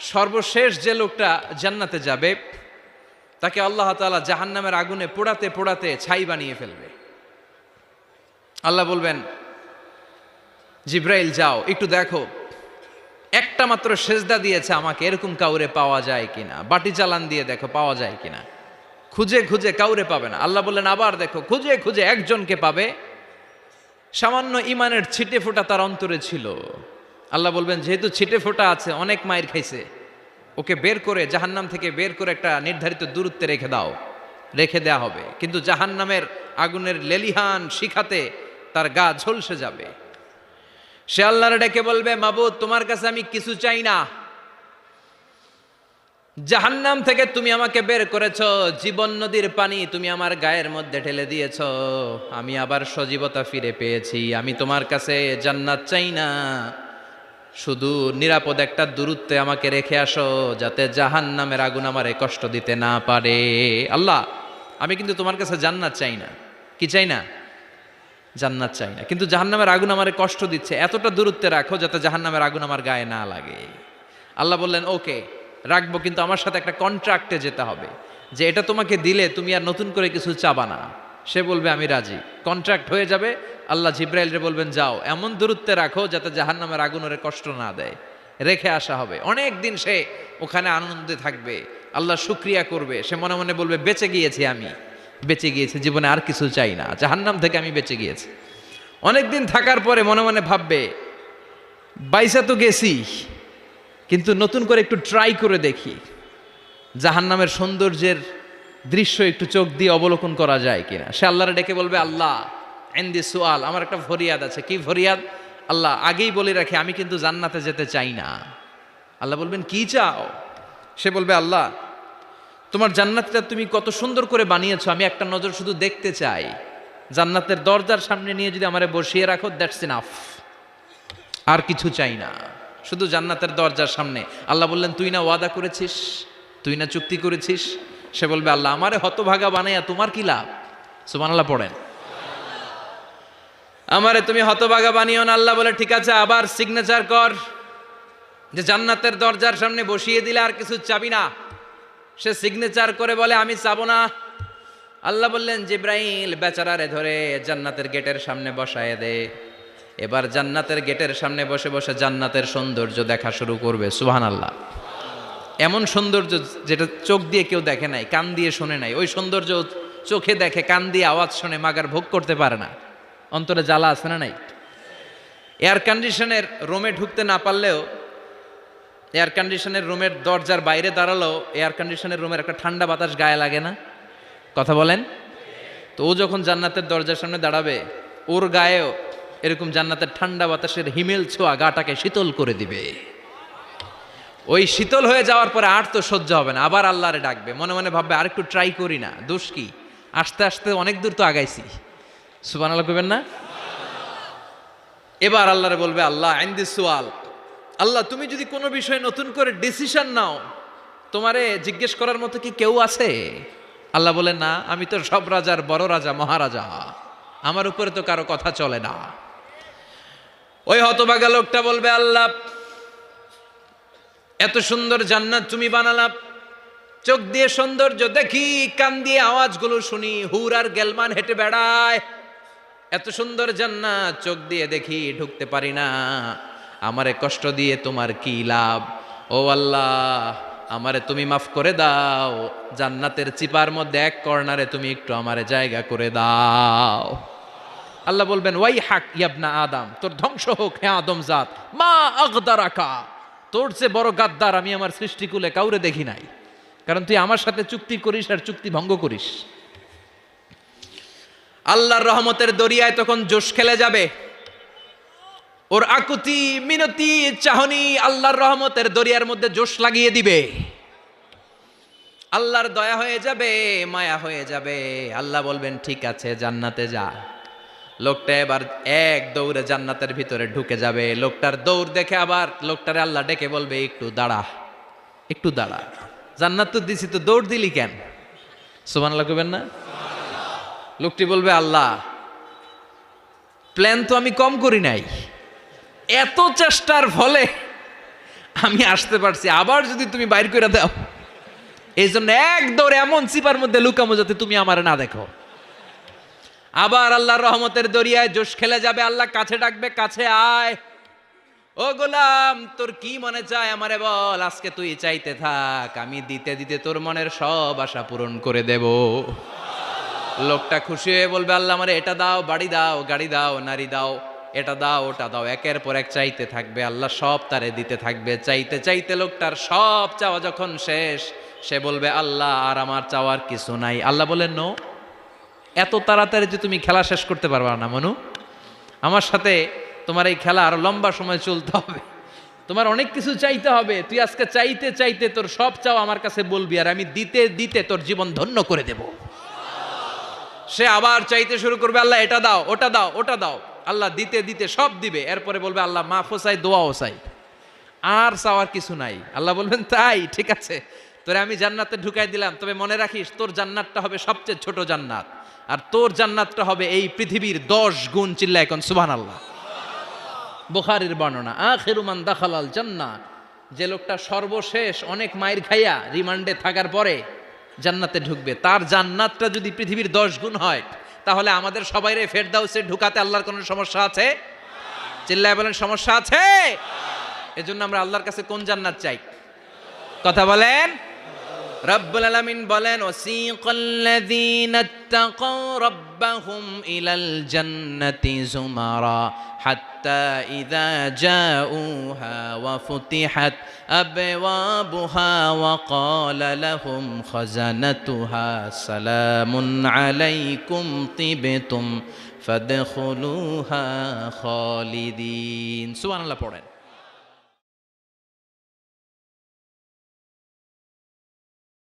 সর্বশেষ যে লোকটা জান্নাতে যাবে তাকে আল্লাহ তাআলা জাহান্নামের আগুনে পোড়াতে পোড়াতে ছাই বানিয়ে ফেলবে। আল্লাহ বলবেন, জিব্রাইল যাও একটু দেখো, একটা মাত্র সেজদা দিয়েছে আমাকে, এরকম কাউরে পাওয়া যায় কিনা। বাটি চালান দিয়ে দেখো পাওয়া যায় কিনা। খুঁজে খুঁজে কাউরে পাবে না। আল্লাহ বললেন আবার দেখো, খুঁজে খুঁজে একজনকে পাবে, সামান্য ইমানের ছিটে ফোঁটা তার অন্তরে ছিল। আল্লাহ বলবেন যেহেতু ছিটে ফোঁটা আছে, অনেক মায়ের খাইছে, ওকে বের করে জাহান্নাম থেকে বের করে একটা নির্ধারিত দূরত্বে রেখে দাও। রেখে দেয়া হবে, কিন্তু জাহান্নামের আগুনের লেলিহান শিখাতে তার গা ঝলসে যাবে। সে আল্লাহর ডেকে বলবে, মাবুদ তোমার কাছে আমি কিছু চাই না, জাহান্নাম থেকে তুমি আমাকে বের করেছো, জীবন নদীর পানি তুমি আমার গায়ের মধ্যে ঢেলে দিয়েছো, আমি আবার সজীবতা ফিরে পেয়েছি। আমি তোমার কাছে জান্নাত চাই না, শুধু নিরাপদ একটা দূরত্বে আমাকে রেখে আসো, যাতে জাহান্নামের আগুন আমারে কষ্ট দিতে না পারে। আল্লাহ আমি কিন্তু তোমার কাছে জান্নাত চাই না। কি চাই না? জান্নাত চাই না, কিন্তু জাহান্নামের আগুন আমারে কষ্ট দিচ্ছে, এতটা দূরত্বে রাখো যাতে জাহান্নামের আগুন আমার গায়ে না লাগে। আল্লাহ বললেন ওকে রাখবো, কিন্তু আমার সাথে একটা কন্ট্রাক্টে যেতে হবে, যে এটা তোমাকে দিলে তুমি আর নতুন করে কিছু চাবা না। সে বলবে আমি রাজি, কন্ট্রাক্ট হয়ে যাবে। আল্লাহ জিব্রাইলরে বলবেন যাও এমন দূরত্বে রাখো যাতে জাহান্নামের আগুন ওরে কষ্ট না দেয়। রেখে আসা হবে, অনেক দিন সে ওখানে আনন্দে থাকবে, আল্লাহ শুকরিয়া করবে। সে মনে মনে বলবে বেঁচে গিয়েছি, আমি বেঁচে গিয়েছি, জীবনে আর কিছু চাই না, জাহান্নাম থেকে আমি বেঁচে গিয়েছি। অনেকদিন থাকার পরে মনে মনে ভাববে বাইসা তো গেছি, কিন্তু নতুন করে একটু ট্রাই করে দেখি, জাহান্নামের সৌন্দর্যের দৃশ্য একটু চোখ দিয়ে অবলোকন করা যায় কিনা। সে আল্লাহরে ডেকে বলবে, আল্লাহ ইনদি সুআল, আমার একটা ফরিয়াদ আছে। কি ফরিয়াদ? আল্লাহ আগেই বলে রাখি আমি কিন্তু জান্নাতে যেতে চাই না। আল্লাহ বলবেন কি চাও? সে বলবে আল্লাহ তোমার জান্নাতটা তুমি কত সুন্দর করে বানিয়েছো, আমি একটা নজর শুধু দেখতে চাই। জান্নাতের দরজার সামনে নিয়ে যদি আমারে বসিয়ে রাখো, দ্যাটস ইনাফ, আর কিছু চাই না, শুধু জান্নাতের দরজার সামনে। আল্লাহ বললেন তুই না ওয়াদা করেছিস, তুই না চুক্তি করেছিস। সে বলবে আল্লাহ আমারে হতভাগা বানাইয়া তোমার কি লাভ? সুবহানাল্লাহ পড়েন। আমারে তুমি হতভাগা বানিও না। আল্লাহ বলে ঠিক আছে, আবার সিগনেচার কর যে জান্নাতের দরজার সামনে বসিয়ে দিলে আর কিছু চাবি না। সে সিগনেচার করে বলে আমি চাবো না। আল্লাহ বললেন জিব্রাইল বেচারারে ধরে জান্নাতের গেটের সামনে বসায় দে। এবার জান্নাতের গেটের সামনে বসে বসে জান্নাতের সৌন্দর্য দেখা শুরু করবে। সুবহানাল্লাহ। এমন সৌন্দর্য যেটা চোখ দিয়ে কেউ দেখে নাই, কান দিয়ে শোনে নাই। ওই সৌন্দর্য চোখে দেখে, কান দিয়ে আওয়াজ শোনে, মাগার ভোগ করতে পারে না। অন্তরে জ্বালা আছে না নাই? এয়ার কন্ডিশনের রুমে ঢুকতে না পারলেও, এয়ার কন্ডিশনের রুমের দরজার বাইরে দাঁড়ালো, এয়ার কন্ডিশনের রুমের একটা ঠান্ডা বাতাস গায়ে লাগে না? কথা বলেন তো। ও যখন জান্নাতের দরজার সামনে দাঁড়াবে, ওর গায়েও এরকম জান্নাতের ঠান্ডা বাতাসের হিমেল ছোঁয়া গাটাকে শীতল করে দিবে। ওই শীতল হয়ে যাওয়ার পরে আর তো সহ্য হবে না, আবার আল্লাহরে ডাকবে। মনে মনে ভাববে আর একটু ট্রাই করি না, দোষ কি, আস্তে আস্তে অনেক দূর তো আগাইছি। সুবহানাল্লাহ কইবেন না? এবার আল্লাহরে বলবে আল্লাহ ইনদি সুআল, আল্লাহ তুমি যদি কোনো বিষয়ে নতুন করে ডিসিশন নাও, তোমারে জিজ্ঞেস করার মতো কি কেউ আছে? আল্লাহ বলে না, আমি তো সব রাজার বড় রাজা, মহারাজা, আমার উপরে তো কারো কথা চলে না। ওই হতভাগা লোকটা বলবে আল্লাহ এত সুন্দর জান্নাত তুমি বানালা, চোখ দিয়ে সৌন্দর্য দেখি, কান দিয়ে আওয়াজগুলো শুনি, হুর আর গেলমান হেঁটে বেড়ায়, এত সুন্দর জান্নাত চোখ দিয়ে দেখি, ঢুকতে পারি না, আমারে কষ্ট দিয়ে তোমার কি লাভ? ও আল্লাহ আমারে তুমি মাফ করে দাও, জান্নাতের চিপার মধ্যে এক কর্নারে তুমি একটু আমারে জায়গা করে দাও। আল্লাহ বলবেন ওয়াই হাক ইয়াবনা আদম, তোর ধ্বংস হোক হে আদম জাত, মা আগদারাকা, তোর চেয়ে বড় গাদ্দার আমি আমার সৃষ্টিকুলে কাউরে দেখি নাই, কারণ তুই আমার সাথে চুক্তি করিস আর চুক্তি ভঙ্গ করিস। আল্লাহর রহমতের দরিয়ায় তখন জোশ খেলে যাবে, ওর আকুতি মিনতি চাহনি আল্লাহর রহমতের দরিয়ার মধ্যে জোশ লাগিয়ে দিবে। আল্লাহর দয়া হয়ে যাবে, মায়া হয়ে যাবে। আল্লাহ বলবেন ঠিক আছে জান্নাতে যা। লোকটা এবার এক দৌড়ে জান্নাতের ভিতরে ঢুকে যাবে। লোকটার দৌড় দেখে আবার লোকটারে আল্লাহ ডেকে বলবে একটু দাঁড়া, একটু দাঁড়া, জান্নাত তো দিছি, তো দৌড় দিলি কেন? সুবহানাল্লাহ কইবেন না? লোকটি বলবে আল্লাহ প্ল্যান তো আমি কম করি নাই, এত চেষ্টার ফলে আমি আসতে পারছি, আবার যদি তুমি বাইর করে দাও, এই জন্য এক দৌড়ে এমন চিপার মধ্যে লুকামো যাতে তুমি আমার না দেখো। আবার আল্লাহর রহমতের দরিয়ায় জোশ খেলে যাবে, আল্লাহ কাছে ডাকবে, কাছে আয়, ও গোলাম তোর কি মনে চায় আমারে বল, আজকে তুই চাইতে থাক, আমি দিতে দিতে তোর মনের সব আশা পূরণ করে দেব। লোকটা খুশি হয়ে বলবে, আল্লাহ আমারে এটা দাও, বাড়ি দাও, গাড়ি দাও, নারী দাও, এটা দাও, ওটা দাও, একের পর এক চাইতে থাকবে, আল্লাহ সব তারে দিতে থাকবে। চাইতে চাইতে লোকটার সব চাওয়া যখন শেষ, সে বলবে, আল্লাহ আর আমার চাওয়ার কিছু নাই। আল্লাহ বলেন, নো, এত তাড়াতাড়ি যে তুমি খেলা শেষ করতে পারবা না মনু, আমার সাথে তোমার এই খেলা আরো লম্বা সময় চলতে হবে, তোমার অনেক কিছু চাইতে হবে। তুই আজকে চাইতে চাইতে তোর সব চাও আমার কাছে বলবি, আর আমি দিতে দিতে তোর জীবন ধন্য করে দেব। সে আবার চাইতে শুরু করবে, আল্লাহ এটা দাও, ওটা দাও, ওটা দাও, আল্লাহ দিতে দিতে সব দিবে। এরপরে বলবে, আল্লাহ মাফও চাই, দোয়াও চাই, আর চাওয়ার কিছু নাই। আল্লাহ বলবেন, তাই ঠিক আছে, তোরে আমি জান্নাতে ঢুকাই দিলাম, তবে মনে রাখিস তোর জান্নাতটা হবে সবচেয়ে ছোট জান্নাত, আর তোর জান্নাতটা হবে এই পৃথিবীর 10 গুণ। চিল্লায় এখন সুবহানাল্লাহ। বুখারীর বর্ণনা, আখিরু মান দাখালাল জান্নাহ, যে লোকটা সর্বশেষ অনেক মাইর খাইয়া রিমান্ডে থাকার পরে জান্নাতে ঢুকবে, তার জান্নাতটা যদি পৃথিবীর 10 গুণ হয়, তাহলে আমাদের সবাইরে ফেরদাউসে ঢুকাতে আল্লাহর কোনো সমস্যা আছে? চিল্লায় বলেন, সমস্যা আছে? এজন্য আমরা আল্লাহর কাছে কোন জান্নাত চাই? কথা বলেন। রব্বুল আলামিন বলেন, ওয়াসিকাল্লাযীনা ইত্তাকাও রাব্বাহুম ইলাল জান্নাতি যুমারা হাত্তা ইযা জাউহা ওয়া ফুতিহাত আবওয়াবুহা ওয়া ক্বালা লাহুম খাজানাতুহা সালামুন আলাইকুম তিবতুম ফাদখুলুহা খালিদিন। সুবহানাল্লাহ পড়েন।